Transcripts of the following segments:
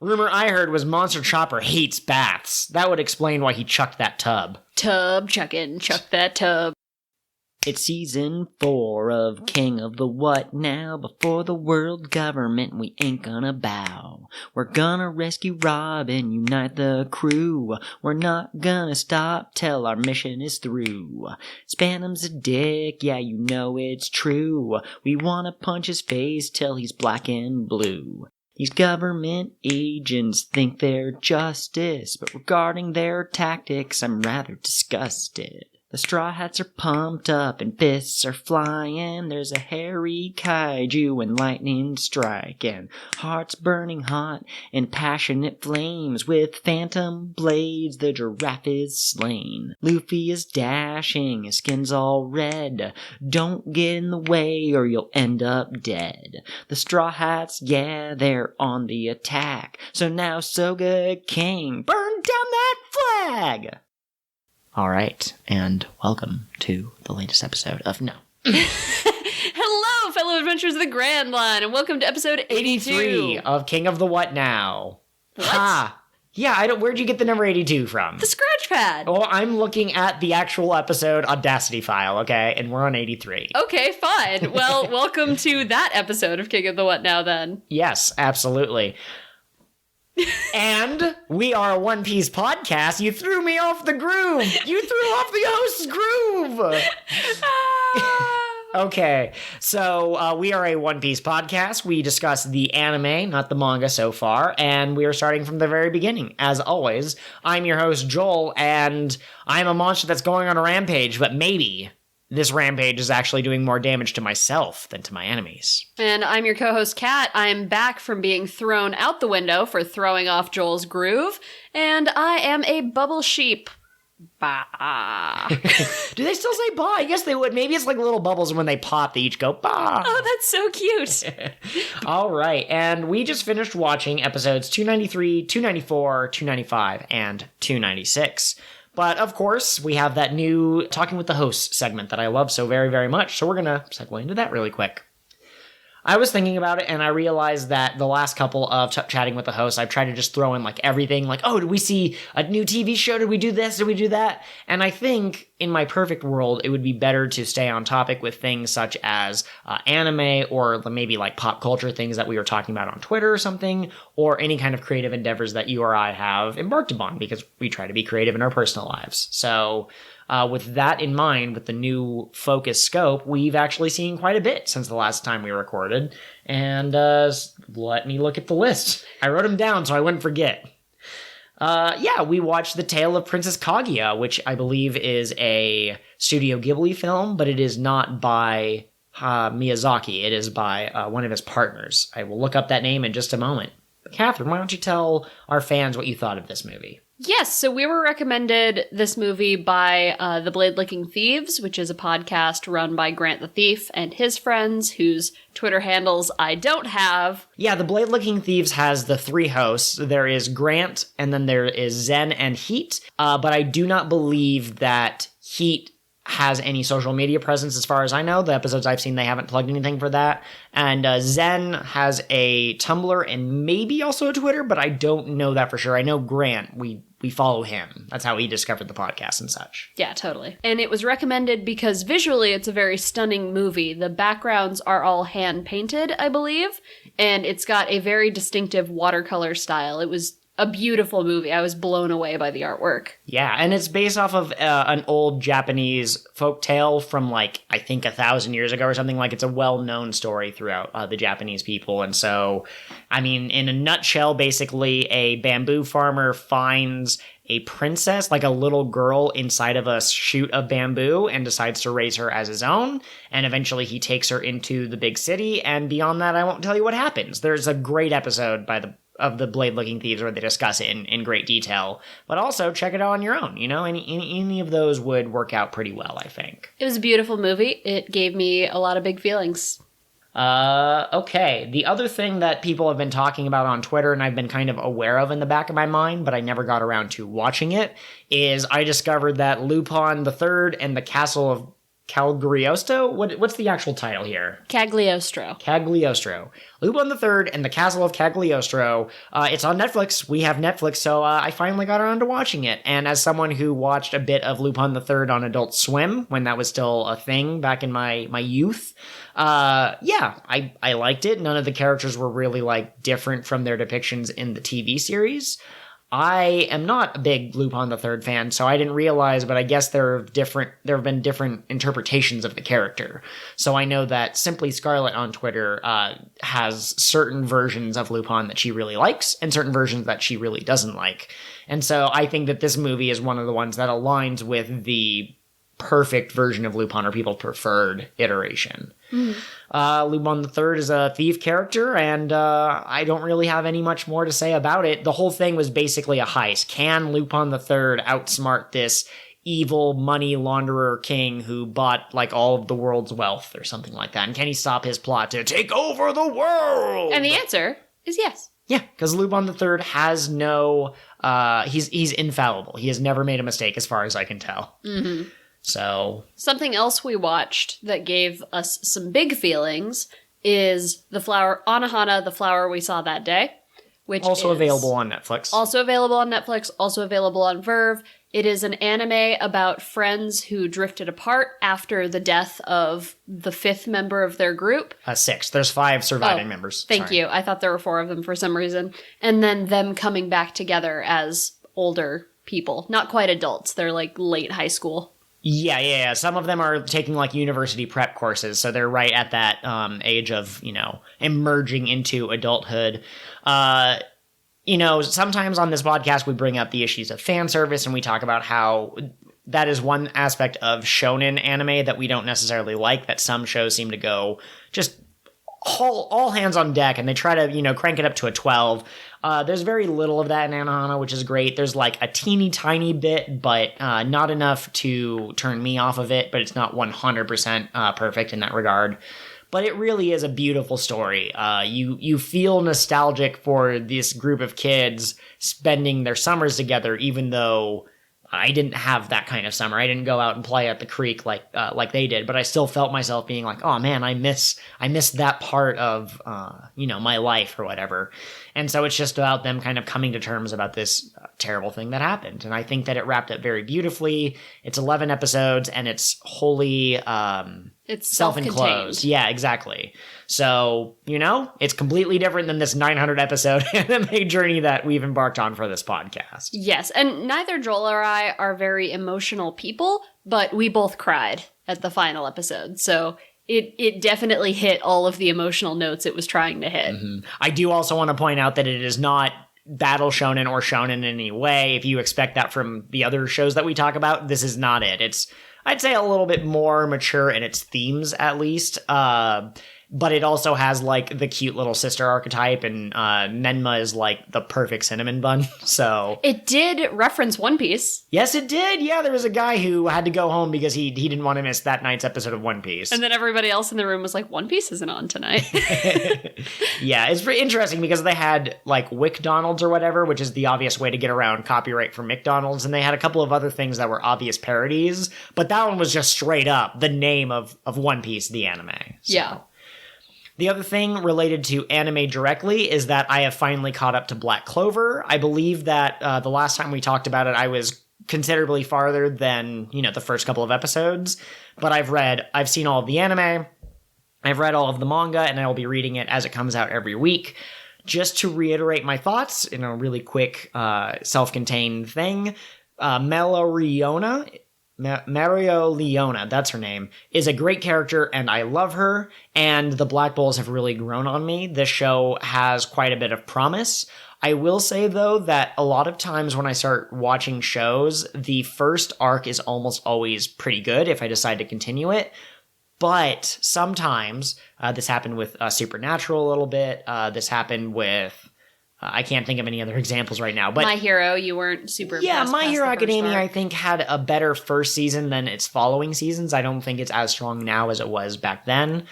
Rumor I heard was Monster Chopper hates baths. That would explain why he chucked that tub. Tub chuckin', chuck that tub. It's season 4 of King of the What Now. Before the world government, we ain't gonna bow. We're gonna rescue Rob and unite the crew. We're not gonna stop till our mission is through. Spandam's a dick, yeah, you know it's true. We wanna punch his face till he's black and blue. These government agents think they're justice, but regarding their tactics, I'm rather disgusted. The Straw Hats are pumped up and fists are flying. There's a hairy kaiju and lightning striking. Hearts burning hot in passionate flames. With phantom blades the giraffe is slain. Luffy is dashing, his skin's all red. Don't get in the way or you'll end up dead. The Straw Hats, yeah, they're on the attack. So now Soga King, burn down that flag! All right, and welcome to the latest episode of No. Hello, fellow adventurers of the Grand Line, and welcome to episode 82 of King of the What Now. What? Ha! Yeah, where'd you get the number 82 from? The scratch pad. Well, I'm looking at the actual episode Audacity file, okay? And we're on 83. Okay, fine. Well, welcome to that episode of King of the What Now, then. Yes, absolutely. And we are a One Piece podcast. You threw me off the groove. You threw off the host's groove. Okay, so we are a One Piece podcast. We discuss the anime, not the manga so far, and we are starting from the very beginning. As always, I'm your host, Joel, and I'm a monster that's going on a rampage, but maybe this rampage is actually doing more damage to myself than to my enemies. And I'm your co-host, Kat. I'm back from being thrown out the window for throwing off Joel's groove, and I am a bubble sheep. Bah. Do they still say bah? I guess they would. Maybe it's like little bubbles, and when they pop, they each go bah. Oh, that's so cute. All right, and we just finished watching episodes 293, 294, 295, and 296. But, of course, we have that new Talking with the Hosts segment that I love so very, very much, so we're going to segue into that really quick. I was thinking about it, and I realized that the last couple of chatting with the hosts, I've tried to just throw in, like, everything, like, oh, did we see a new TV show? Did we do this? Did we do that? And I think, in my perfect world, it would be better to stay on topic with things such as anime, or maybe, like, pop culture things that we were talking about on Twitter or something, or any kind of creative endeavors that you or I have embarked upon, because we try to be creative in our personal lives. So with that in mind, with the new focus scope, we've actually seen quite a bit since the last time we recorded. And let me look at the list. I wrote them down so I wouldn't forget. We watched The Tale of Princess Kaguya, which I believe is a Studio Ghibli film, but it is not by Miyazaki. It is by one of his partners. I will look up that name in just a moment. But Catherine, why don't you tell our fans what you thought of this movie? Yes, so we were recommended this movie by The Blade Licking Thieves, which is a podcast run by Grant the Thief and his friends, whose Twitter handles I don't have. Yeah, The Blade Licking Thieves has the three hosts. There is Grant, and then there is Zen and Heat, but I do not believe that Heat has any social media presence as far as I know. The episodes I've seen, they haven't plugged anything for that. And Zen has a Tumblr and maybe also a Twitter, but I don't know that for sure. I know Grant, we follow him. That's how he discovered the podcast and such. Yeah, totally. And it was recommended because visually it's a very stunning movie. The backgrounds are all hand-painted, I believe, and it's got a very distinctive watercolor style. It was a beautiful movie. I was blown away by the artwork. Yeah, and it's based off of an old Japanese folk tale from, like, I think 1,000 years ago or something. Like, it's a well-known story throughout the Japanese people. And so, I mean, in a nutshell, basically, a bamboo farmer finds a princess, like a little girl inside of a shoot of bamboo, and decides to raise her as his own. And eventually he takes her into the big city. And beyond that, I won't tell you what happens. There's a great episode of the Blade Licking Thieves where they discuss it in great detail. But also, check it out on your own. You know, any of those would work out pretty well, I think. It was a beautiful movie. It gave me a lot of big feelings. Okay. The other thing that people have been talking about on Twitter, and I've been kind of aware of in the back of my mind, but I never got around to watching it, is I discovered that Lupin the III and the Castle of Caligrosto? What's the actual title here? Cagliostro. Cagliostro. Lupin the III and the Castle of Caligrosto. It's on Netflix. We have Netflix, so I finally got around to watching it. And as someone who watched a bit of Lupin the III on Adult Swim, when that was still a thing back in my youth, I liked it. None of the characters were really, like, different from their depictions in the TV series. I am not a big Lupin the III fan, so I didn't realize, but I guess there have been different interpretations of the character. So I know that Simply Scarlet on Twitter has certain versions of Lupin that she really likes and certain versions that she really doesn't like. And so I think that this movie is one of the ones that aligns with the perfect version of Lupin, or people's preferred iteration. Lupin the III is a thief character, and I don't really have any much more to say about it. The whole thing was basically a heist. Can Lupin the III outsmart this evil money launderer king who bought, like, all of the world's wealth or something like that? And can he stop his plot to take over the world? And the answer is yes. Yeah, because Lupin the III has no... he's infallible. He has never made a mistake, as far as I can tell. Mm-hmm. So... Something else we watched that gave us some big feelings is the flower, Anohana, the flower we saw that day, which also is available on Netflix. Also available on Netflix, also available on Verve. It is an anime about friends who drifted apart after the death of the 5th member of their group. 6. There's 5 surviving members. Thank you. I thought there were 4 of them for some reason. And then them coming back together as older people. Not quite adults. They're like late high school. Yeah. Some of them are taking, like, university prep courses, so they're right at that age of, emerging into adulthood. Sometimes on this podcast we bring up the issues of fan service, and we talk about how that is one aspect of shonen anime that we don't necessarily like, that some shows seem to go just all hands on deck, and they try to, crank it up to a 12. There's very little of that in Anohana, which is great. There's, like, a teeny tiny bit, but not enough to turn me off of it, but it's not 100% perfect in that regard. But it really is a beautiful story. You feel nostalgic for this group of kids spending their summers together, even though I didn't have that kind of summer. I didn't go out and play at the creek like they did, but I still felt myself being like, oh man, I miss that part of my life or whatever. And so it's just about them kind of coming to terms about this terrible thing that happened. And I think that it wrapped up very beautifully. It's 11 episodes, and it's wholly it's self-enclosed. Yeah, exactly. So, it's completely different than this 900 episode anime journey that we've embarked on for this podcast. Yes, and neither Joel or I are very emotional people, but we both cried at the final episode. So it definitely hit all of the emotional notes it was trying to hit. Mm-hmm. I do also want to point out that it is not battle shonen or shonen in any way. If you expect that from the other shows that we talk about, this is not it. It's, I'd say, a little bit more mature in its themes, at least. But it also has, like, the cute little sister archetype, and Menma is, like, the perfect cinnamon bun, so... It did reference One Piece. Yes, it did! Yeah, there was a guy who had to go home because he didn't want to miss that night's episode of One Piece. And then everybody else in the room was like, One Piece isn't on tonight. Yeah, it's pretty interesting because they had, like, WickDonald's or whatever, which is the obvious way to get around copyright for McDonald's, and they had a couple of other things that were obvious parodies, but that one was just straight up the name of One Piece, the anime. So. Yeah. The other thing related to anime directly is that I have finally caught up to Black Clover. I believe that the last time we talked about it, I was considerably farther than, the first couple of episodes. But I've seen all of the anime, I've read all of the manga, and I will be reading it as it comes out every week. Just to reiterate my thoughts in a really quick, self-contained thing, Mario Leona, that's her name, is a great character, and I love her, and the Black Bulls have really grown on me. This show has quite a bit of promise. I will say, though, that a lot of times when I start watching shows, the first arc is almost always pretty good if I decide to continue it. But sometimes, this happened with Supernatural a little bit, this happened with... I can't think of any other examples right now, but... My Hero, you weren't super... Yeah, My Hero Academia, I think, had a better first season than its following seasons. I don't think it's as strong now as it was back then.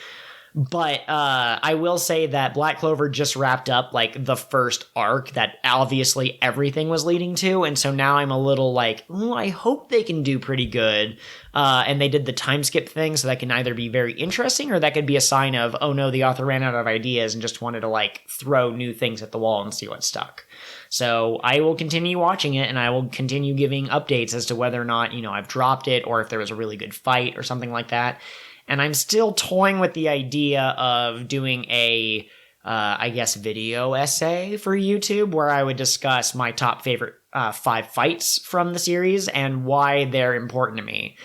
But I will say that Black Clover just wrapped up like the first arc that obviously everything was leading to, and so now I'm a little like, ooh, I hope they can do pretty good. And they did the time skip thing, so that can either be very interesting or that could be a sign of, oh no, the author ran out of ideas and just wanted to like throw new things at the wall and see what stuck. So I will continue watching it, and I will continue giving updates as to whether or not, I've dropped it or if there was a really good fight or something like that. And I'm still toying with the idea of doing a, video essay for YouTube where I would discuss my top favorite 5 fights from the series and why they're important to me.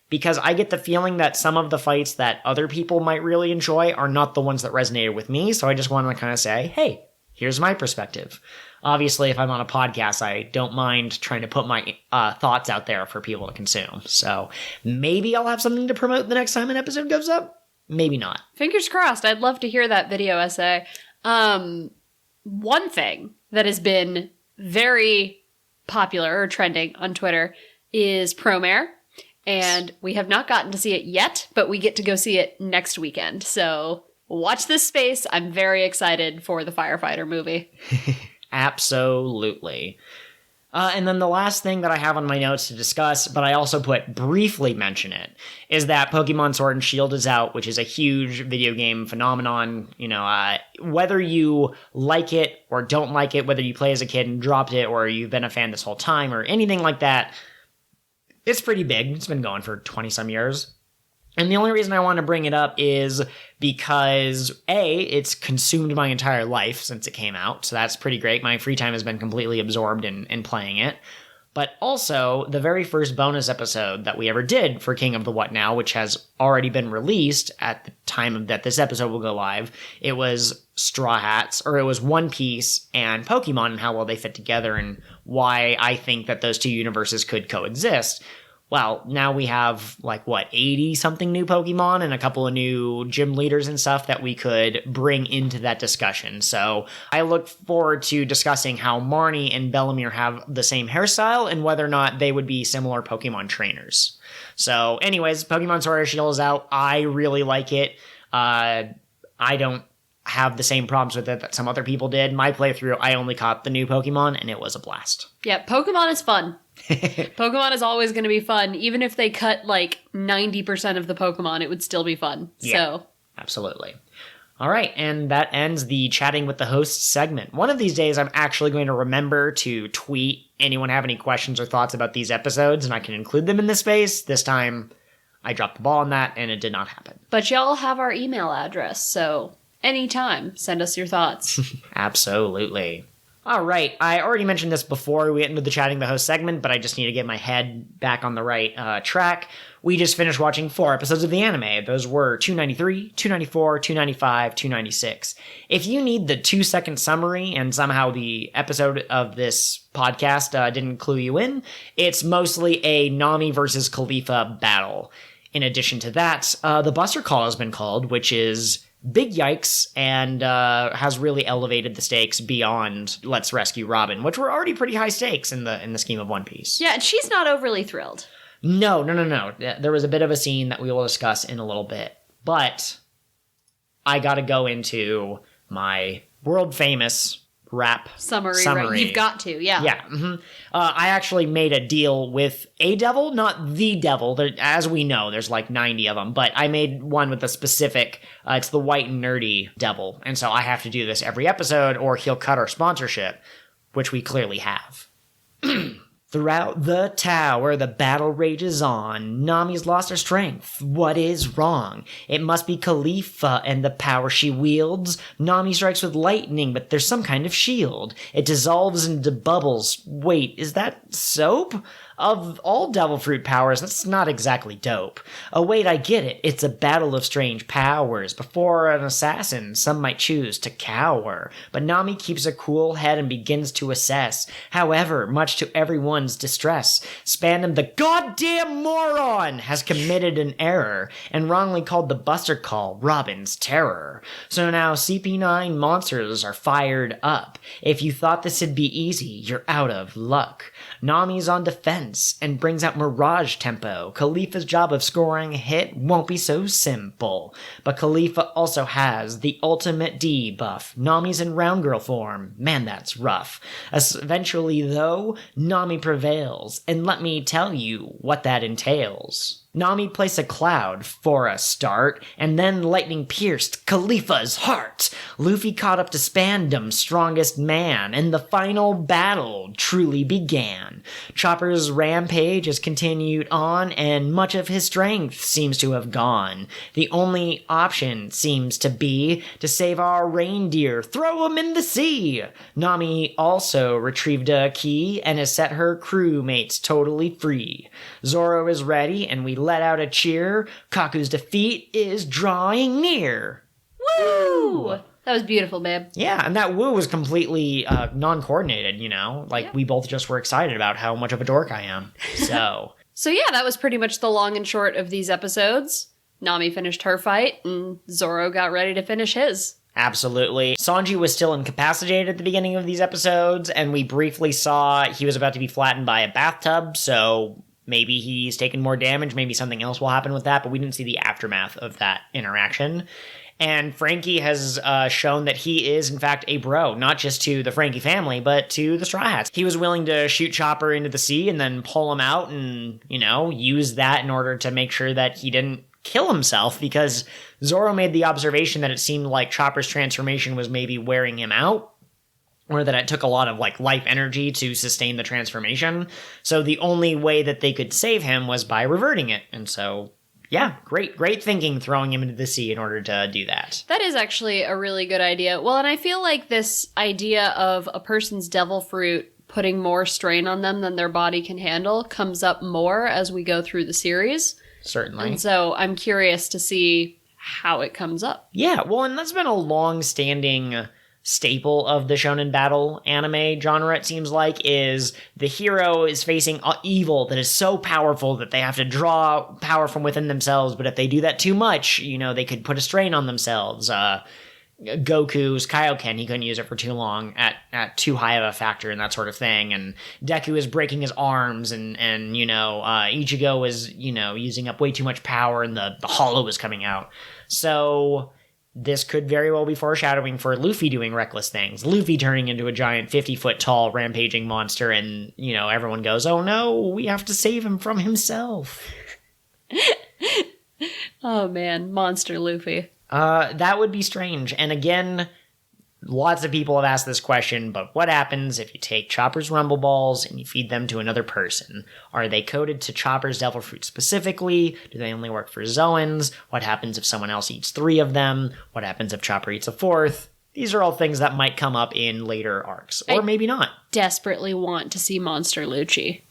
Because I get the feeling that some of the fights that other people might really enjoy are not the ones that resonated with me, so I just want to kind of say, hey, here's my perspective. Obviously, if I'm on a podcast, I don't mind trying to put my thoughts out there for people to consume. So maybe I'll have something to promote the next time an episode goes up. Maybe not. Fingers crossed. I'd love to hear that video essay. One thing that has been very popular or trending on Twitter is Promare. And we have not gotten to see it yet, but we get to go see it next weekend. So watch this space. I'm very excited for the Firefighter movie. Absolutely. And then the last thing that I have on my notes to discuss, but I also put briefly mention it, is that Pokemon Sword and Shield is out, which is a huge video game phenomenon. Whether you like it or don't like it, whether you play as a kid and dropped it, or you've been a fan this whole time, or anything like that, it's pretty big. It's been going for 20-some years. And the only reason I want to bring it up is because, A, it's consumed my entire life since it came out, so that's pretty great. My free time has been completely absorbed in playing it. But also, the very first bonus episode that we ever did for King of the What Now, which has already been released at the time that this episode will go live, it was Straw Hats, or it was One Piece and Pokemon and how well they fit together and why I think that those two universes could coexist. Well, now we have, 80-something new Pokemon and a couple of new gym leaders and stuff that we could bring into that discussion. So I look forward to discussing how Marnie and Bellamere have the same hairstyle and whether or not they would be similar Pokemon trainers. So anyways, Pokemon Sword and Shield is out. I really like it. I don't have the same problems with it that some other people did. My playthrough, I only caught the new Pokemon, and it was a blast. Yeah, Pokemon is fun. Pokemon is always going to be fun. Even if they cut 90% of the Pokemon, it would still be fun. Yeah, so absolutely. All right, and that ends the Chatting with the Host segment. One of these days, I'm actually going to remember to tweet anyone have any questions or thoughts about these episodes, and I can include them in this space. This time, I dropped the ball on that, and it did not happen. But y'all have our email address, so anytime, send us your thoughts. Absolutely. All right, I already mentioned this before we get into the Chatting the Host segment, but I just need to get my head back on the right track. We just finished watching 4 episodes of the anime. Those were 293, 294, 295, 296. If you need the 2-second summary and somehow the episode of this podcast didn't clue you in, it's mostly a Nami versus Kalifa battle. In addition to that, the Buster Call has been called, which is big yikes, and has really elevated the stakes beyond Let's Rescue Robin, which were already pretty high stakes in the scheme of One Piece. Yeah, and she's not overly thrilled. No. There was a bit of a scene that we will discuss in a little bit, but I gotta go into my world-famous rap summary. Right? You've got to, yeah. Yeah. Mm-hmm. I actually made a deal with a devil, not the devil. As we know, there's 90 of them, but I made one with a specific, it's the white and nerdy devil. And so I have to do this every episode or he'll cut our sponsorship, which we clearly have. Throughout the tower, the battle rages on. Nami's lost her strength. What is wrong? It must be Kalifa and the power she wields. Nami strikes with lightning, but there's some kind of shield. It dissolves into bubbles. Wait, is that soap? Of all devil fruit powers, that's not exactly dope. Oh wait, I get it. It's a battle of strange powers. Before an assassin, some might choose to cower. But Nami keeps a cool head and begins to assess. However, much to everyone's distress, Spandam the goddamn moron has committed an error and wrongly called the Buster Call Robin's terror. So now CP9 monsters are fired up. If you thought this would be easy, you're out of luck. Nami's on defense. intense and brings out Mirage tempo. Kalifa's job of scoring a hit won't be so simple. But Kalifa also has the ultimate D buff. Nami's in round girl form. Man, that's rough. Eventually, though, Nami prevails. And let me tell you what that entails. Nami placed a cloud for a start, and then lightning pierced Kalifa's heart. Luffy caught up to Spandam's strongest man, and the final battle truly began. Chopper's rampage has continued on, and much of his strength seems to have gone. The only option seems to be to save our reindeer, throw him in the sea. Nami also retrieved a key and has set her crewmates totally free. Zoro is ready, and we let out a cheer. Kaku's defeat is drawing near. Woo! That was beautiful, babe. Yeah, and that woo was completely non-coordinated, you know? Like, we both just were excited about how much of a dork I am. So... So yeah, that was pretty much the long and short of these episodes. Nami finished her fight, and Zoro got ready to finish his. Absolutely. Sanji was still incapacitated at the beginning of these episodes, and we briefly saw he was about to be flattened by a bathtub, so... maybe he's taken more damage, maybe something else will happen with that, but we didn't see the aftermath of that interaction. And Frankie has shown that he is, in fact, a bro, not just to the Frankie family, but to the Straw Hats. He was willing to shoot Chopper into the sea and then pull him out and, you know, use that in order to make sure that he didn't kill himself, because Zoro made the observation that it seemed like Chopper's transformation was maybe wearing him out, or that it took a lot of, like, life energy to sustain the transformation. So the only way that they could save him was by reverting it. And so, yeah, great thinking throwing him into the sea in order to do that. That is actually a really good idea. Well, and I feel like this idea of a person's devil fruit putting more strain on them than their body can handle comes up more as we go through the series. Certainly. And so I'm curious to see how it comes up. Yeah, well, and that's been a long-standing staple of the shonen battle anime genre, it seems like, is the hero is facing evil that is so powerful that they have to draw power from within themselves, but if they do that too much, you know, they could put a strain on themselves. Goku's Kaioken, he couldn't use it for too long at too high of a factor and that sort of thing, and Deku is breaking his arms, and you know, Ichigo is, you know, using up way too much power and the hollow is coming out. So... this could very well be foreshadowing for Luffy doing reckless things. Luffy turning into a giant 50-foot tall rampaging monster, and, you know, everyone goes, oh no, we have to save him from himself. Oh man, monster Luffy. That would be strange. And again, lots of people have asked this question, but what happens if you take Chopper's Rumble Balls and you feed them to another person? Are they coded to Chopper's Devil Fruit specifically? Do they only work for Zoans? What happens if someone else eats 3 of them? What happens if Chopper eats a 4th? These are all things that might come up in later arcs, or maybe not. Desperately want to see Monster Lucci.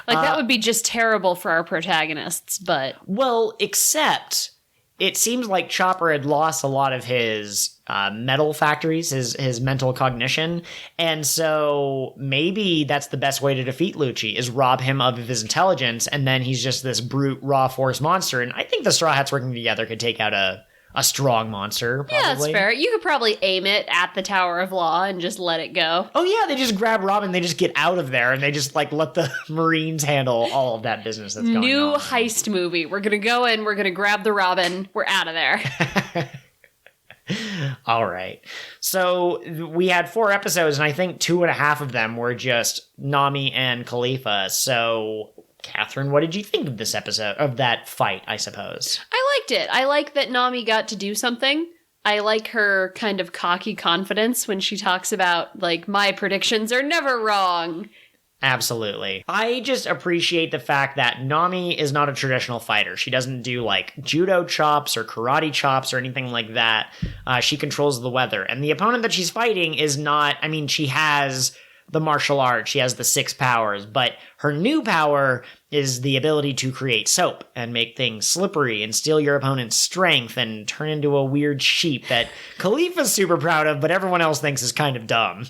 Like, that would be just terrible for our protagonists, but... Well, except... it seems like Chopper had lost a lot of his mental factories, his mental cognition, and so maybe that's the best way to defeat Lucci, is rob him of his intelligence, and then he's just this brute, raw force monster, and I think the Straw Hats working together could take out a strong monster, probably. Yeah, that's fair. You could probably aim it at the Tower of Law and just let it go. Oh yeah, they just grab Robin, they just get out of there, and they just, like, let the Marines handle all of that business that's going on. New heist movie. We're gonna go in, we're gonna grab the Robin, we're out of there. All right. So we had 4 episodes, and I think 2.5 of them were just Nami and Kalifa. So, Catherine, what did you think of this episode, of that fight, I suppose? I liked it. I like that Nami got to do something. I like her kind of cocky confidence when she talks about, like, my predictions are never wrong. Absolutely. I just appreciate the fact that Nami is not a traditional fighter. She doesn't do, like, judo chops or karate chops or anything like that. She controls the weather. And the opponent that she's fighting is not... I mean, she has the martial arts. She has the 6 powers. But her new power is the ability to create soap and make things slippery and steal your opponent's strength and turn into a weird sheep that Kalifa's super proud of, but everyone else thinks is kind of dumb.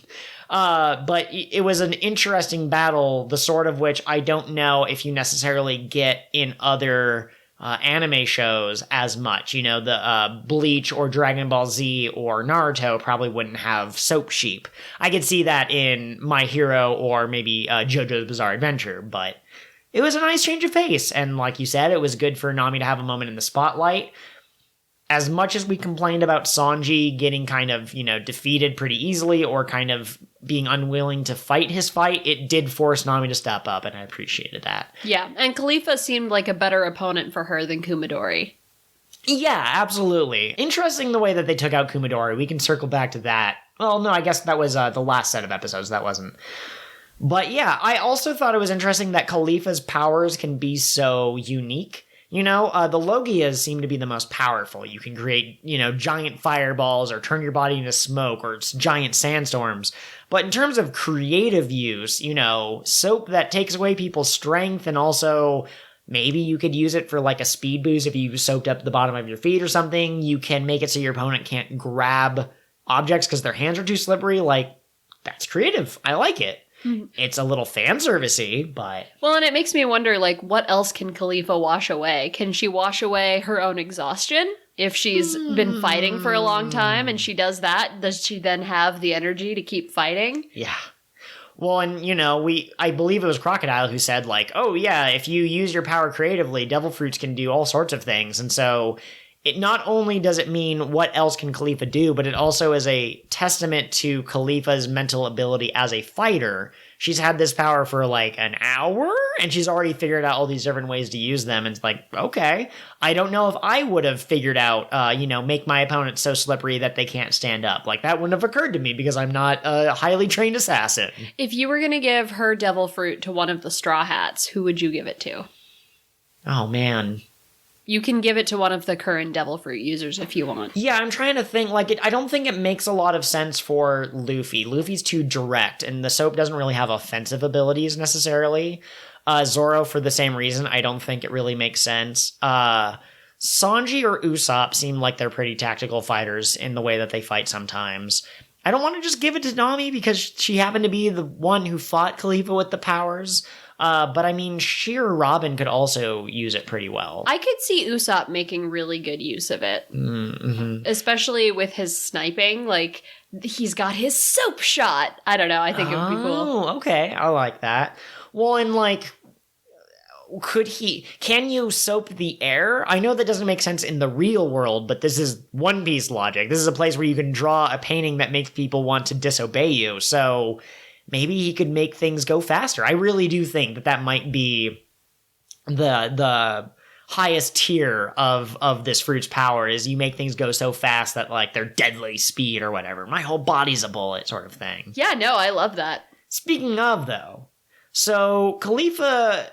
But it was an interesting battle, the sort of which I don't know if you necessarily get in other anime shows as much. The Bleach or Dragon Ball Z or Naruto probably wouldn't have soap sheep. I could see that in My Hero or maybe JoJo's Bizarre Adventure, but it was a nice change of pace. And like you said, it was good for Nami to have a moment in the spotlight. As much as we complained about Sanji getting kind of, defeated pretty easily or kind of being unwilling to fight his fight, it did force Nami to step up, and I appreciated that. Yeah, and Kalifa seemed like a better opponent for her than Kumadori. Yeah, absolutely. Interesting the way that they took out Kumadori. We can circle back to that. Well, no, I guess that was the last set of episodes. That wasn't. But yeah, I also thought it was interesting that Kalifa's powers can be so unique. The Logias seem to be the most powerful. You can create, giant fireballs or turn your body into smoke or giant sandstorms. But in terms of creative use, soap that takes away people's strength, and also maybe you could use it for like a speed boost if you soaked up the bottom of your feet or something. You can make it so your opponent can't grab objects because their hands are too slippery. Like, that's creative. I like it. It's a little fan servicey, but... Well, and it makes me wonder, what else can Kalifa wash away? Can she wash away her own exhaustion? If she's been fighting for a long time and she does that, does she then have the energy to keep fighting? Yeah. Well, and, I believe it was Crocodile who said, oh, yeah, if you use your power creatively, devil fruits can do all sorts of things. And so... it not only does it mean what else can Kalifa do, but it also is a testament to Kalifa's mental ability as a fighter. She's had this power for an hour, and she's already figured out all these different ways to use them. And it's okay, I don't know if I would have figured out, make my opponent so slippery that they can't stand up. That wouldn't have occurred to me because I'm not a highly trained assassin. If you were going to give her devil fruit to one of the Straw Hats, who would you give it to? Oh, man. You can give it to one of the current devil fruit users if you want. Yeah, I'm trying to think. I don't think it makes a lot of sense for Luffy. Luffy's too direct, and the soap doesn't really have offensive abilities necessarily. Zoro, for the same reason, I don't think it really makes sense. Sanji or Usopp seem like they're pretty tactical fighters in the way that they fight sometimes. I don't want to just give it to Nami because she happened to be the one who fought Kalifa with the powers. But I mean, Sheer Robin could also use it pretty well. I could see Usopp making really good use of it. Mm-hmm. Especially with his sniping. He's got his soap shot. I don't know. I think it would be cool. Oh, okay. I like that. Well, and can you soap the air? I know that doesn't make sense in the real world, but this is One Piece logic. This is a place where you can draw a painting that makes people want to disobey you. So... maybe he could make things go faster. I really do think that might be the highest tier of this fruit's power, is you make things go so fast that they're deadly speed or whatever. My whole body's a bullet sort of thing. Yeah, no, I love that. Speaking of, though, so Kalifa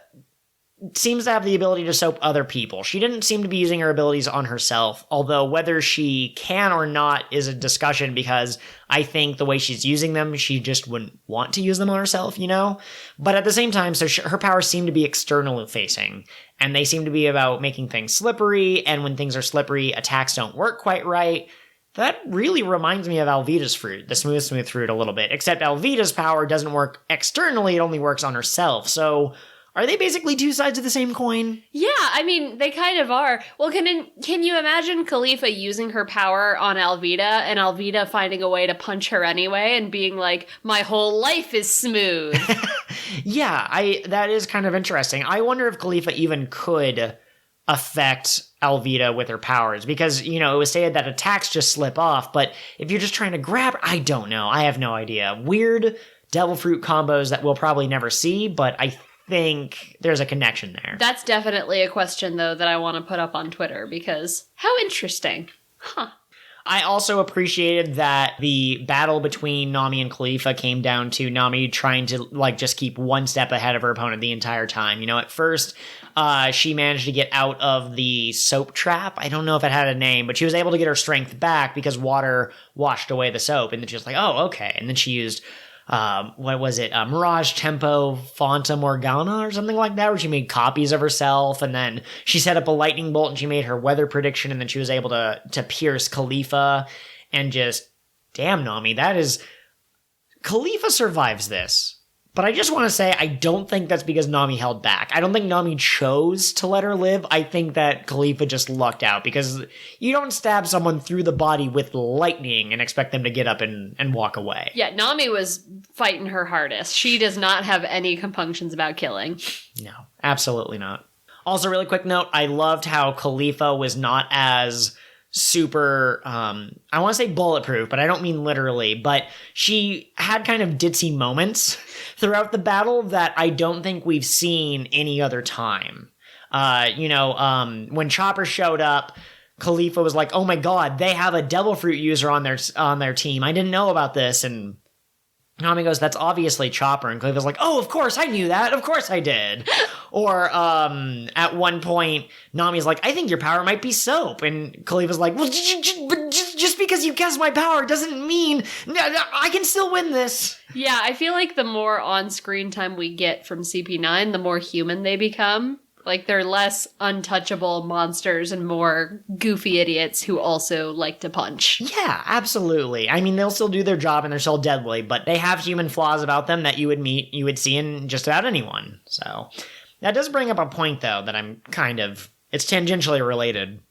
seems to have the ability to soap other people. She didn't seem to be using her abilities on herself, although whether she can or not is a discussion, because I think the way she's using them, she just wouldn't want to use them on herself, But at the same time, her powers seem to be externally facing, and they seem to be about making things slippery, and when things are slippery, attacks don't work quite right. That really reminds me of Alvida's fruit, the smooth fruit a little bit, except Alvida's power doesn't work externally, it only works on herself, so... are they basically two sides of the same coin? Yeah, I mean, they kind of are. Well, can you imagine Kalifa using her power on Alvida and Alvida finding a way to punch her anyway and being like, my whole life is smooth? Yeah, that is kind of interesting. I wonder if Kalifa even could affect Alvida with her powers, because, it was stated that attacks just slip off, but if you're just trying to grab her, I don't know. I have no idea. Weird devil fruit combos that we'll probably never see, but I think there's a connection there. That's definitely a question, though, that I want to put up on Twitter, because how interesting. Huh. I also appreciated that the battle between Nami and Kalifa came down to Nami trying to, just keep one step ahead of her opponent the entire time. At first, she managed to get out of the soap trap. I don't know if it had a name, but she was able to get her strength back because water washed away the soap. And then she was like, oh, okay. And then she used... what was it? Mirage Tempo Fanta Morgana or something like that, where she made copies of herself, and then she set up a lightning bolt and she made her weather prediction, and then she was able to pierce Kalifa, and just, damn, Nami, that is... Kalifa survives this. But I just want to say, I don't think that's because Nami held back. I don't think Nami chose to let her live. I think that Kalifa just lucked out, because you don't stab someone through the body with lightning and expect them to get up and walk away. Yeah, Nami was fighting her hardest. She does not have any compunctions about killing. No, absolutely not. Also, really quick note, I loved how Kalifa was not as super, I want to say bulletproof, but I don't mean literally, but she had kind of ditzy moments throughout the battle that I don't think we've seen any other time. When Chopper showed up, Kalifa was like, oh my god, they have a devil fruit user on their team. I didn't know about this. And Nami goes, that's obviously Chopper. And Kalifa's like, oh, of course I knew that. Of course I did. Or at one point, Nami's like, I think your power might be soap. And Kalifa's like, well, just because you guess my power doesn't mean I can still win this. Yeah, I feel like the more on-screen time we get from CP9, the more human they become. Like, they're less untouchable monsters and more goofy idiots who also like to punch. Yeah, absolutely. I mean, they'll still do their job and they're still deadly, but they have human flaws about them that you would see in just about anyone. So that does bring up a point, though, that it's tangentially related.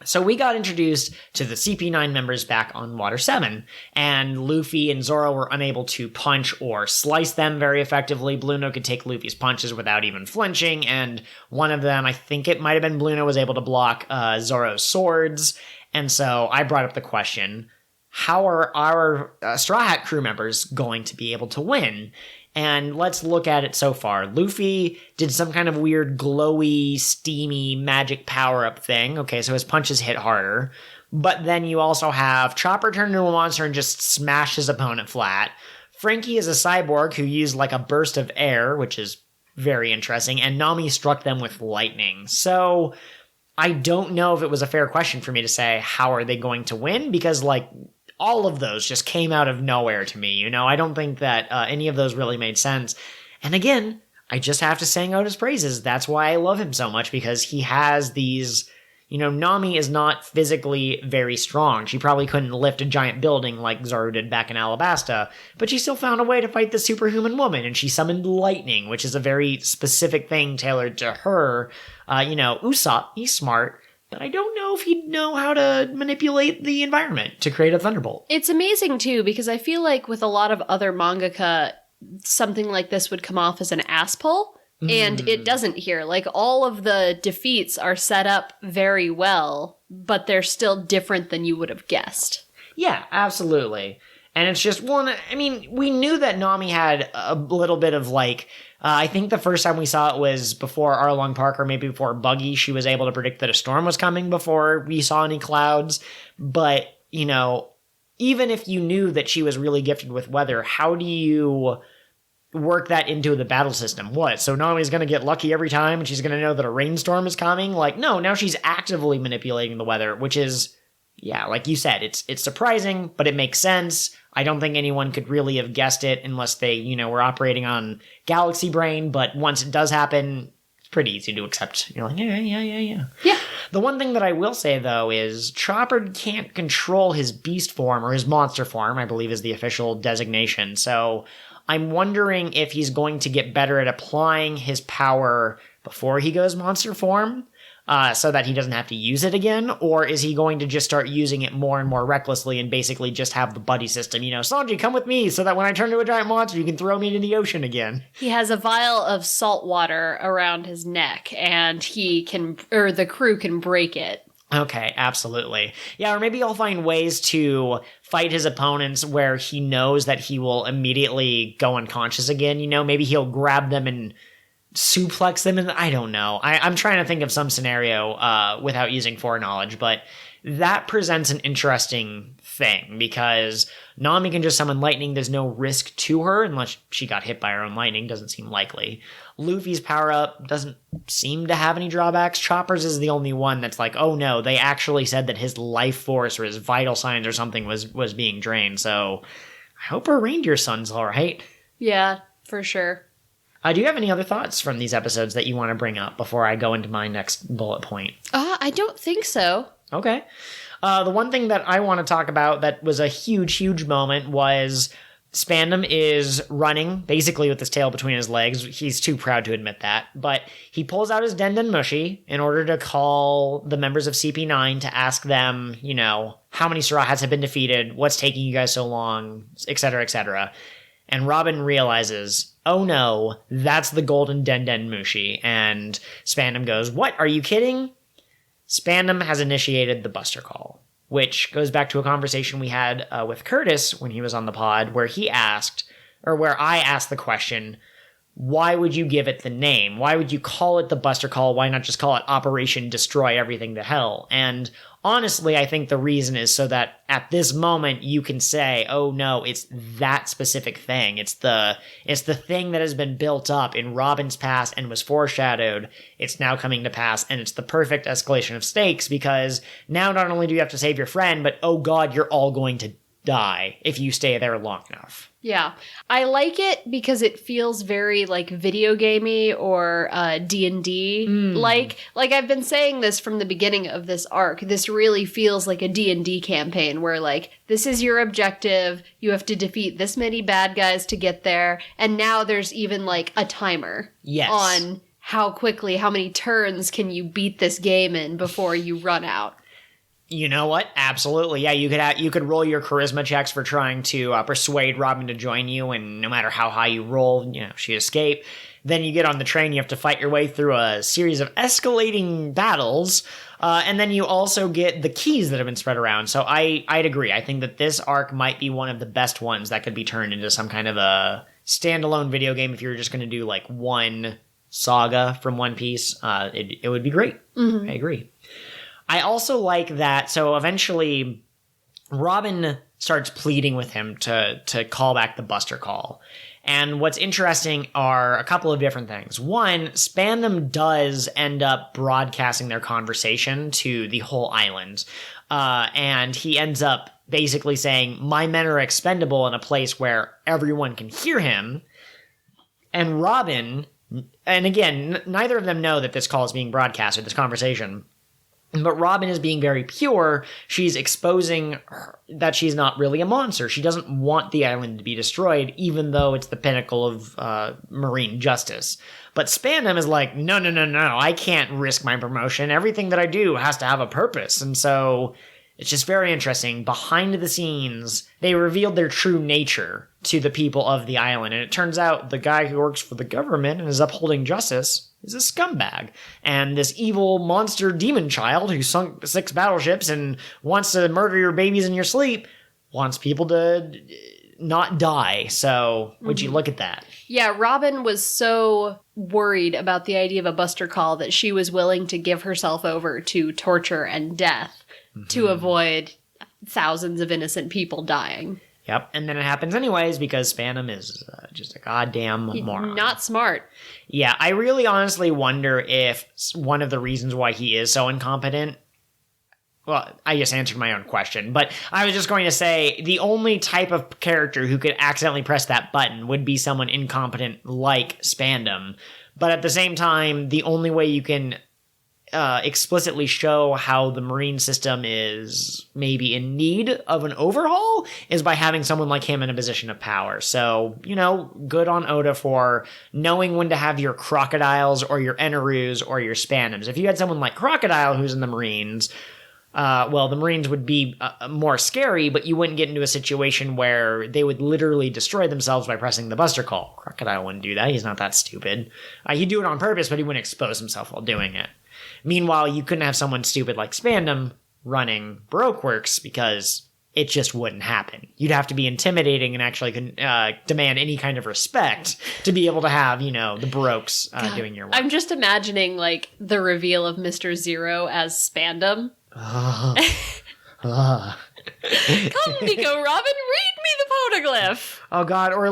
So we got introduced to the CP9 members back on Water 7, and Luffy and Zoro were unable to punch or slice them very effectively. Blueno could take Luffy's punches without even flinching, and one of them, I think it might have been Blueno, was able to block Zoro's swords. And so I brought up the question, how are our Straw Hat crew members going to be able to win? And let's look at it so far. Luffy did some kind of weird glowy, steamy, magic power-up thing. Okay, so his punches hit harder. But then you also have Chopper turn into a monster and just smash his opponent flat. Frankie is a cyborg who used like a burst of air, which is very interesting. And Nami struck them with lightning. So I don't know if it was a fair question for me to say, how are they going to win? Because, like, all of those just came out of nowhere to me, I don't think that any of those really made sense. And again, I just have to sing out his praises. That's why I love him so much, because he has these, Nami is not physically very strong. She probably couldn't lift a giant building like Zoro did back in Alabasta, but she still found a way to fight the superhuman woman, and she summoned lightning, which is a very specific thing tailored to her. Usopp, he's smart, but I don't know if he'd know how to manipulate the environment to create a thunderbolt. It's amazing, too, because I feel like with a lot of other mangaka, something like this would come off as an ass pull, and it doesn't here. Like, all of the defeats are set up very well, but they're still different than you would have guessed. Yeah, absolutely. And it's just, we knew that Nami had a little bit of, I think the first time we saw it was before Arlong Park, or maybe before Buggy. She was able to predict that a storm was coming before we saw any clouds. But, even if you knew that she was really gifted with weather, how do you work that into the battle system? What? So Nami's going to get lucky every time and she's going to know that a rainstorm is coming? No, now she's actively manipulating the weather, which is, yeah, like you said, it's surprising, but it makes sense. I don't think anyone could really have guessed it unless they, were operating on Galaxy Brain, but once it does happen, it's pretty easy to accept. You're like, yeah. Yeah. The one thing that I will say, though, is Chopper can't control his beast form, or his monster form, I believe is the official designation. So I'm wondering if he's going to get better at applying his power before he goes monster form, so that he doesn't have to use it again, or is he going to just start using it more and more recklessly and basically just have the buddy system? Sanji, come with me so that when I turn into a giant monster, you can throw me into the ocean again. He has a vial of salt water around his neck, and the crew can break it. Okay, absolutely. Yeah, or maybe I'll find ways to fight his opponents where he knows that he will immediately go unconscious again. Maybe he'll grab them and suplex them, and I don't know. I'm trying to think of some scenario without using foreknowledge, but that presents an interesting thing, because Nami can just summon lightning. There's no risk to her unless she got hit by her own lightning. Doesn't seem likely. Luffy's power-up doesn't seem to have any drawbacks. Chopper's is the only one that's like, oh no, they actually said that his life force or his vital signs or something was being drained, so I hope her reindeer son's alright. Yeah, for sure. Do you have any other thoughts from these episodes that you want to bring up before I go into my next bullet point? I don't think so. Okay. The one thing that I want to talk about that was a huge, huge moment was Spandam is running, basically with his tail between his legs. He's too proud to admit that. But he pulls out his Den Mushi in order to call the members of CP9 to ask them, how many Sarahats have been defeated, what's taking you guys so long, etc., etc. And Robin realizes, oh no, that's the golden Den Mushi. And Spandam goes, what, are you kidding? Spandam has initiated the Buster Call, which goes back to a conversation we had with Curtis when he was on the pod, where I asked the question, why would you give it the name? Why would you call it the Buster Call? Why not just call it Operation Destroy Everything to Hell? And honestly, I think the reason is so that at this moment you can say, oh no, it's that specific thing. It's the thing that has been built up in Robin's past and was foreshadowed. It's now coming to pass, and it's the perfect escalation of stakes, because now not only do you have to save your friend, but oh god, you're all going to die if you stay there long enough. Yeah. I like it because it feels very like video gamey or D&D. Like I've been saying this from the beginning of this arc. This really feels like a D&D campaign where like this is your objective, you have to defeat this many bad guys to get there, and now there's even like a timer on how many turns can you beat this game in before you run out. You know what? Absolutely. Yeah, you could roll your charisma checks for trying to persuade Robin to join you, and no matter how high you roll, she escape. Then you get on the train, you have to fight your way through a series of escalating battles, and then you also get the keys that have been spread around. So I'd agree. I think that this arc might be one of the best ones that could be turned into some kind of a standalone video game if you were just going to do like one saga from One Piece. It would be great. Mm-hmm. I agree. I also like that, so eventually Robin starts pleading with him to call back the Buster Call. And what's interesting are a couple of different things. One, Spandam does end up broadcasting their conversation to the whole island. And he ends up basically saying, my men are expendable in a place where everyone can hear him. And Robin, and again, neither of them know that this call is being broadcast, or this conversation. But Robin is being very pure. She's exposing that she's not really a monster. She doesn't want the island to be destroyed, even though it's the pinnacle of marine justice. But Spandam is like, no, I can't risk my promotion. Everything that I do has to have a purpose. And so it's just very interesting. Behind the scenes, they revealed their true nature to the people of the island. And it turns out the guy who works for the government and is upholding justice is a scumbag. And this evil monster demon child who sunk 6 battleships and wants to murder your babies in your sleep wants people to not die. So would you look at that? Yeah, Robin was so worried about the idea of a Buster Call that she was willing to give herself over to torture and death to avoid thousands of innocent people dying. Yep, and then it happens anyways because Spandam is just a goddamn moron. Not smart. Yeah, I really honestly wonder if one of the reasons why he is so incompetent... Well, I just answered my own question, but I was just going to say the only type of character who could accidentally press that button would be someone incompetent like Spandam. But at the same time, the only way you can explicitly show how the marine system is maybe in need of an overhaul is by having someone like him in a position of power. So, good on Oda for knowing when to have your crocodiles or your Enerus or your Spandams. If you had someone like Crocodile who's in the Marines, the Marines would be more scary, but you wouldn't get into a situation where they would literally destroy themselves by pressing the Buster Call. Crocodile wouldn't do that. He's not that stupid. He'd do it on purpose, but he wouldn't expose himself while doing it. Meanwhile, you couldn't have someone stupid like Spandam running Baroque Works because it just wouldn't happen. You'd have to be intimidating and actually demand any kind of respect to be able to have, the Baroques doing your work. I'm just imagining, the reveal of Mr. Zero as Spandam. Come, Nico Robin, read me the photoglyph. Oh god, or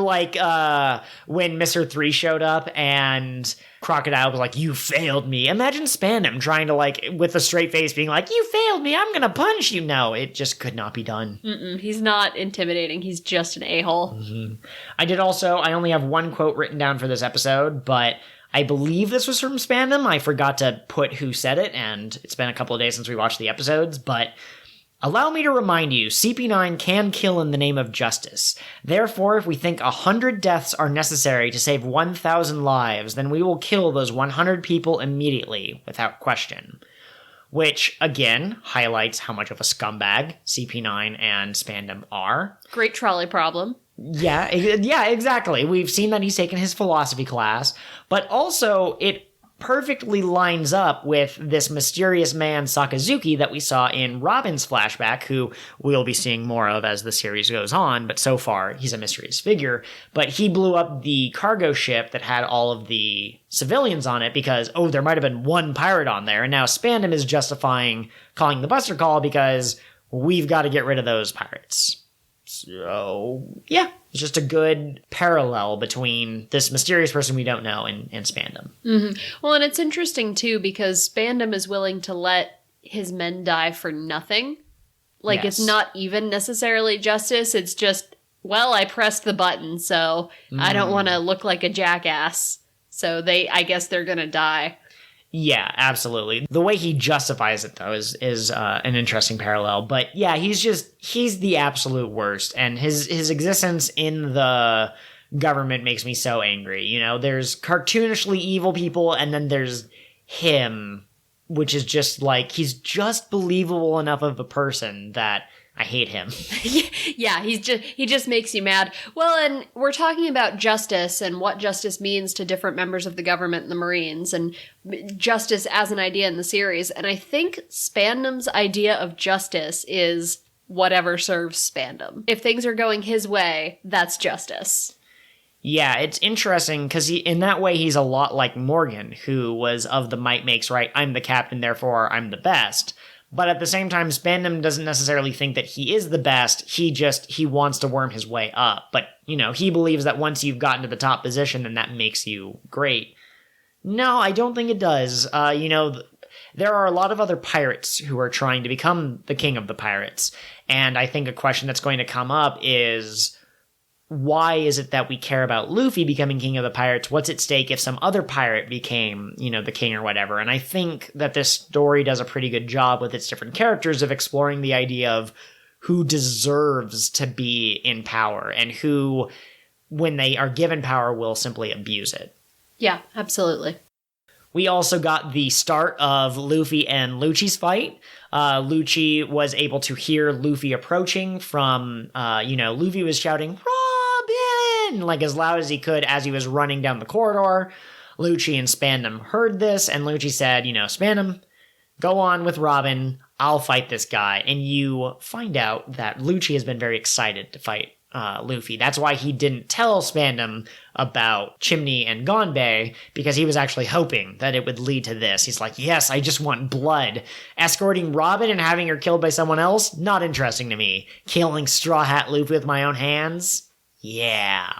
when Mr. 3 showed up and Crocodile was like, you failed me. Imagine Spandam trying to with a straight face being like, you failed me, I'm gonna punch you. No, it just could not be done. He's not intimidating, he's just an a-hole. Mm-hmm. I only have one quote written down for this episode, but I believe this was from Spandam. I forgot to put who said it, and it's been a couple of days since we watched the episodes, but Allow me to remind you, CP9 can kill in the name of justice. Therefore, if we think 100 deaths are necessary to save 1,000 lives, then we will kill those 100 people immediately, without question. Which, again, highlights how much of a scumbag CP9 and Spandam are. Great trolley problem. Yeah, exactly. We've seen that he's taken his philosophy class, but also it perfectly lines up with this mysterious man Sakazuki that we saw in Robin's flashback, who we'll be seeing more of as the series goes on, but so far he's a mysterious figure. But he blew up the cargo ship that had all of the civilians on it because, there might have been one pirate on there, and now Spandam is justifying calling the buster call because we've got to get rid of those pirates. So, yeah, it's just a good parallel between this mysterious person we don't know and Spandam. Mm-hmm. Well, and it's interesting, too, because Spandam is willing to let his men die for nothing. Like, Yes. It's not even necessarily justice. It's just, I pressed the button, so I don't want to look like a jackass. So I guess they're going to die. Yeah, absolutely. The way he justifies it, though, is an interesting parallel. But yeah, he's the absolute worst. And his existence in the government makes me so angry. You know, there's cartoonishly evil people, and then there's him, which is just like, he's just believable enough of a person that I hate him. Yeah, he just makes you mad. Well, and we're talking about justice and what justice means to different members of the government and the Marines, and justice as an idea in the series. And I think Spandam's idea of justice is whatever serves Spandam. If things are going his way, that's justice. Yeah, it's interesting because in that way he's a lot like Morgan, who was of the might makes right, I'm the captain, therefore I'm the best. But at the same time, Spandam doesn't necessarily think that he is the best. He wants to worm his way up. But, he believes that once you've gotten to the top position, then that makes you great. No, I don't think it does. There are a lot of other pirates who are trying to become the king of the pirates. And I think a question that's going to come up is, why is it that we care about Luffy becoming king of the pirates? What's at stake if some other pirate became, the king or whatever? And I think that this story does a pretty good job with its different characters of exploring the idea of who deserves to be in power and who, when they are given power, will simply abuse it. Yeah, absolutely. We also got the start of Luffy and Lucci's fight. Lucci was able to hear Luffy approaching from, Luffy was shouting, Robin! Like as loud as he could as he was running down the corridor. Lucci and Spandam heard this, and Lucci said, Spandam, go on with Robin, I'll fight this guy. And you find out that Lucci has been very excited to fight Luffy. That's why he didn't tell Spandam about Chimney and Gonbei, because he was actually hoping that it would lead to this. He's like, yes, I just want blood. Escorting Robin and having her killed by someone else? Not interesting to me. Killing Straw Hat Luffy with my own hands? Yeah.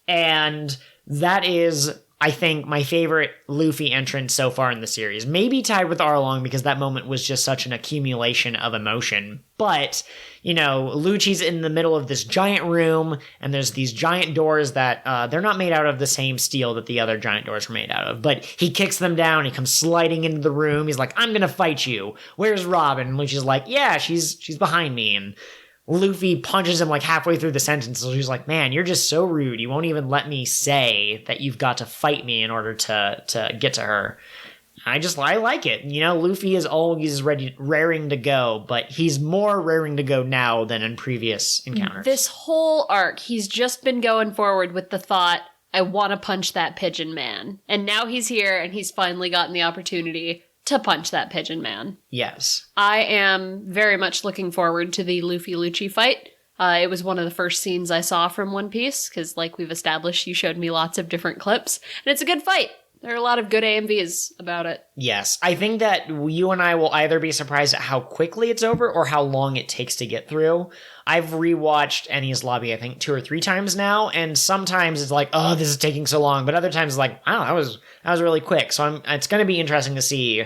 And that is, I think, my favorite Luffy entrance so far in the series. Maybe tied with Arlong, because that moment was just such an accumulation of emotion. But, Lucci's in the middle of this giant room, and there's these giant doors that, they're not made out of the same steel that the other giant doors were made out of. But he kicks them down, he comes sliding into the room, he's like, I'm gonna fight you. Where's Robin? And Lucci's like, yeah, she's behind me. And Luffy punches him like halfway through the sentence, so he's like, man, you're just so rude. You won't even let me say that you've got to fight me in order to get to her. I like it. Luffy is always raring to go, but he's more raring to go now than in previous encounters. This whole arc, he's just been going forward with the thought, I want to punch that pigeon man. And now he's here, and he's finally gotten the opportunity to punch that pigeon man. Yes. I am very much looking forward to the Luffy-Lucci fight. It was one of the first scenes I saw from One Piece, because like we've established, you showed me lots of different clips, and it's a good fight. There are a lot of good AMVs about it. Yes. I think that you and I will either be surprised at how quickly it's over or how long it takes to get through. I've rewatched Enies Lobby, I think, 2 or 3 times now, and sometimes it's like, oh, this is taking so long, but other times it's like, wow, that was really quick. So it's going to be interesting to see,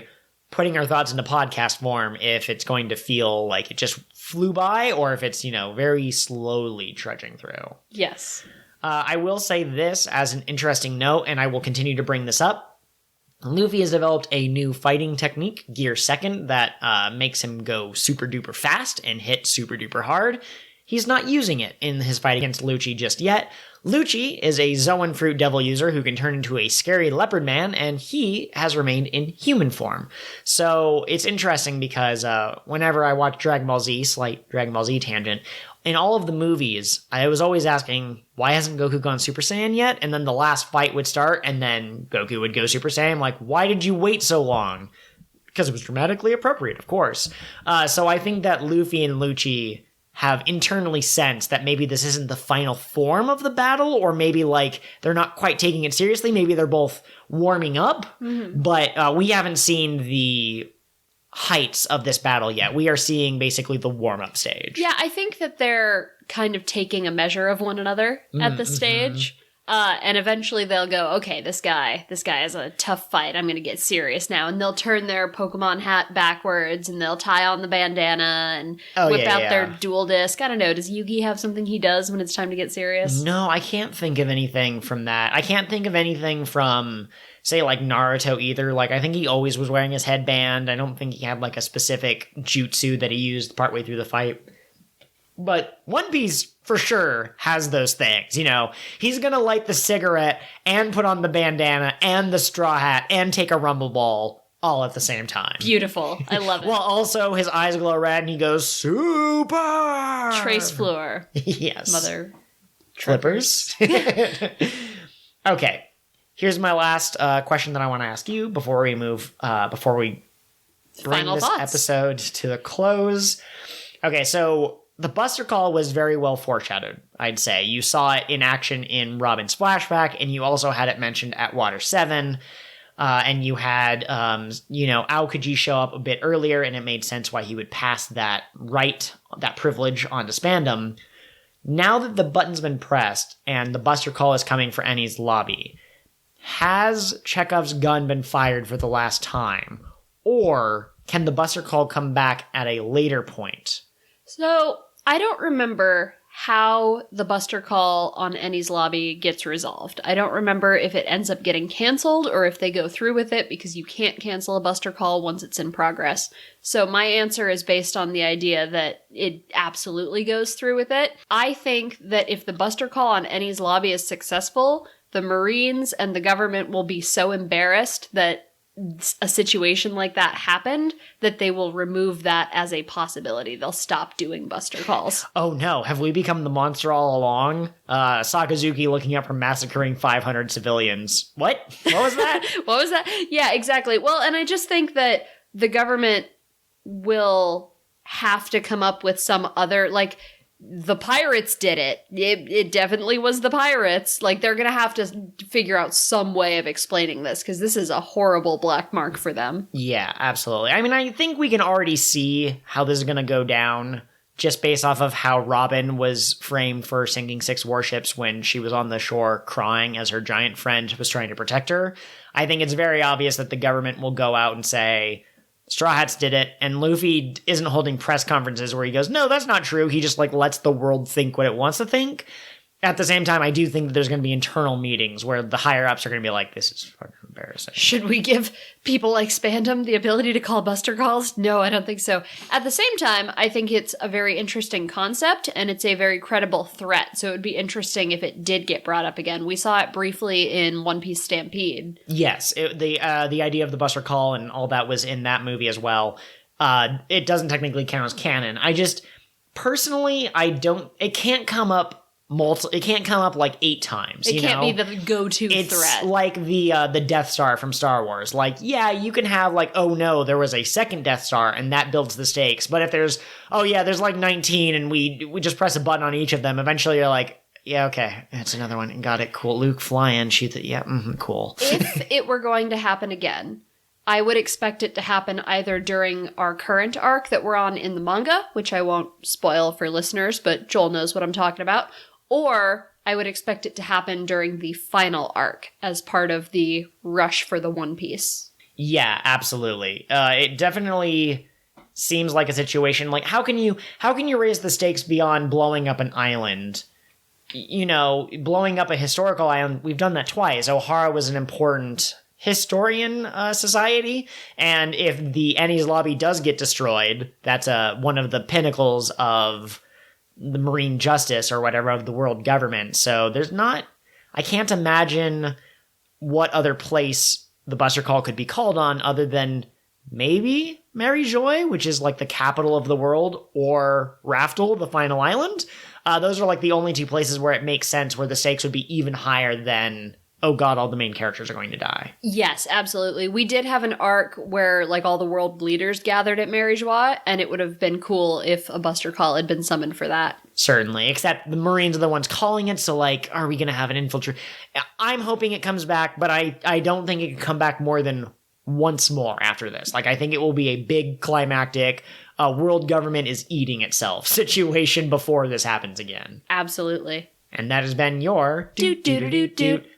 putting our thoughts into podcast form, if it's going to feel like it just flew by or if it's, very slowly trudging through. Yes. I will say this as an interesting note, and I will continue to bring this up. Luffy has developed a new fighting technique, Gear Second, that makes him go super duper fast and hit super duper hard. He's not using it in his fight against Lucci just yet. Lucci is a Zoan Fruit Devil user who can turn into a scary leopard man, and he has remained in human form. So it's interesting because whenever I watch Dragon Ball Z, slight Dragon Ball Z tangent, in all of the movies, I was always asking, why hasn't Goku gone Super Saiyan yet? And then the last fight would start, and then Goku would go Super Saiyan. I'm like, why did you wait so long? Because it was dramatically appropriate, of course. So I think that Luffy and Lucci have internally sensed that maybe this isn't the final form of the battle, or maybe like they're not quite taking it seriously. Maybe they're both warming up, but we haven't seen the heights of this battle yet. We are seeing basically the warm-up stage. Yeah, I think that they're kind of taking a measure of one another at this stage. And eventually they'll go, okay, this guy is a tough fight. I'm going to get serious now. And they'll turn their Pokemon hat backwards and they'll tie on the bandana and whip out their dual disc. I don't know. Does Yugi have something he does when it's time to get serious? No, I can't think of anything from that. I can't think of anything from, say, like Naruto either. Like, I think he always was wearing his headband. I don't think he had like a specific jutsu that he used partway through the fight. But One Piece, for sure, has those things, you know. He's gonna light the cigarette and put on the bandana and the straw hat and take a rumble ball all at the same time. Beautiful. I love it. Well, also, his eyes glow red and he goes, super! Trace Fleur. Yes. Mother Flippers. Okay. Here's my last question that I want to ask you before we bring Final this thoughts. episode to a close. Okay, so the Buster Call was very well foreshadowed, I'd say. You saw it in action in Robin's flashback, and you also had it mentioned at Water 7. And you had, Aokiji show up a bit earlier, and it made sense why he would pass that privilege onto Spandam. Now that the button's been pressed, and the Buster Call is coming for Enies lobby, has Chekhov's gun been fired for the last time? Or can the Buster Call come back at a later point? So, I don't remember how the Buster Call on Enies lobby gets resolved. I don't remember if it ends up getting canceled or if they go through with it, because you can't cancel a Buster Call once it's in progress. So my answer is based on the idea that it absolutely goes through with it. I think that if the Buster Call on Enies lobby is successful, the Marines and the government will be so embarrassed that a situation like that happened that they will remove that as a possibility. They'll stop doing Buster Calls. Oh no, have we become the monster all along? Sakazuki looking up for massacring 500 civilians. What? What was that? What was that? Yeah, exactly. Well, and I just think that the government will have to come up with some other, like, the pirates did it. It definitely was the pirates. Like, they're gonna have to figure out some way of explaining this, because this is a horrible black mark for them. Yeah, absolutely. I mean, I think we can already see how this is gonna go down just based off of how Robin was framed for sinking 6 warships when she was on the shore crying as her giant friend was trying to protect her. I think it's very obvious that the government will go out and say, Straw Hats did it, and Luffy isn't holding press conferences where he goes, no, that's not true. He just, lets the world think what it wants to think. At the same time, I do think that there's going to be internal meetings where the higher-ups are going to be like, this is fucking embarrassing. Should we give people like Spandam the ability to call Buster Calls? No, I don't think so. At the same time, I think it's a very interesting concept, and it's a very credible threat, so it would be interesting if it did get brought up again. We saw it briefly in One Piece Stampede. Yes, the idea of the Buster Call and all that was in that movie as well. It doesn't technically count as canon. I just, personally, it can't come up it can't come up 8 times. It can't be the go-to threat. It's like the Death Star from Star Wars. Yeah, you can have oh no, there was a second Death Star, and that builds the stakes. But if there's 19, and we just press a button on each of them, eventually you're like, yeah, okay, it's another one. Got it, cool. Luke, fly in, shoot it. Yeah, cool. If it were going to happen again, I would expect it to happen either during our current arc that we're on in the manga, which I won't spoil for listeners, but Joel knows what I'm talking about, or I would expect it to happen during the final arc as part of the rush for the One Piece. Yeah, absolutely. It definitely seems like a situation how can you raise the stakes beyond blowing up an island? Blowing up a historical island, we've done that twice. Ohara was an important historian society. And if the Enies lobby does get destroyed, that's one of the pinnacles of the marine justice or whatever of the world government. So I can't imagine what other place the Buster Call could be called on other than maybe Mary Joy, which is like the capital of the world, or Raftel, the final island. Those are like the only two places where it makes sense, where the stakes would be even higher than, oh god, all the main characters are going to die. Yes, absolutely. We did have an arc where like all the world leaders gathered at Mary Joie, and it would have been cool if a Buster Call had been summoned for that. Certainly, except the Marines are the ones calling it, so like, are we going to have an infiltrate? I'm hoping it comes back, but I don't think it can come back more than once more after this. Like, I think it will be a big climactic world government is eating itself situation before this happens again. Absolutely. And that has been your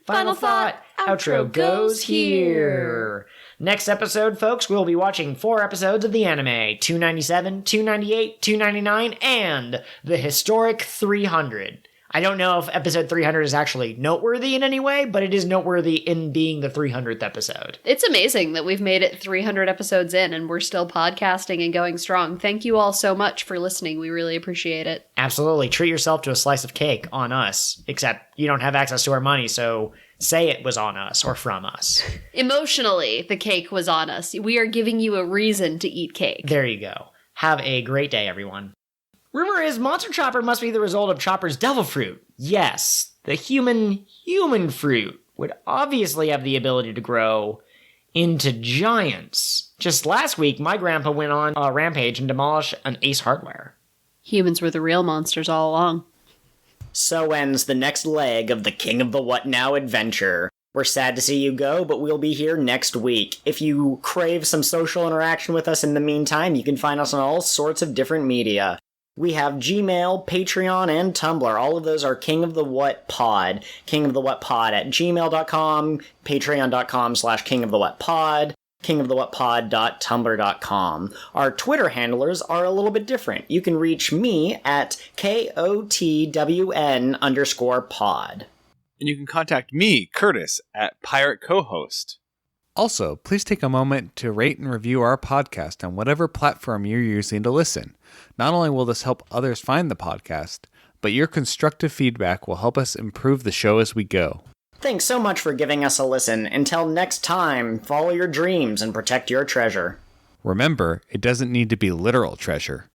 final thought. Outro goes here. Next episode, folks, we'll be watching 4 episodes of the anime, 297, 298, 299, and the historic 300. I don't know if episode 300 is actually noteworthy in any way, but it is noteworthy in being the 300th episode. It's amazing that we've made it 300 episodes in and we're still podcasting and going strong. Thank you all so much for listening. We really appreciate it. Absolutely. Treat yourself to a slice of cake on us, except you don't have access to our money, so say it was on us or from us. Emotionally, the cake was on us. We are giving you a reason to eat cake. There you go. Have a great day, everyone. Rumor is Monster Chopper must be the result of Chopper's devil fruit. Yes, the human fruit would obviously have the ability to grow into giants. Just last week, my grandpa went on a rampage and demolished an Ace Hardware. Humans were the real monsters all along. So ends the next leg of the King of the What Now adventure. We're sad to see you go, but we'll be here next week. If you crave some social interaction with us in the meantime, you can find us on all sorts of different media. We have Gmail, Patreon, and Tumblr. All of those are King of the What Pod. King of the What Pod at gmail.com, patreon.com/KingOfTheWhatPod, KingOfTheWhatPod.tumblr.com. Our Twitter handlers are a little bit different. You can reach me at KOTWN_pod. And you can contact me, Curtis, at Pirate Co-host. Also, please take a moment to rate and review our podcast on whatever platform you're using to listen. Not only will this help others find the podcast, but your constructive feedback will help us improve the show as we go. Thanks so much for giving us a listen. Until next time, follow your dreams and protect your treasure. Remember, it doesn't need to be literal treasure.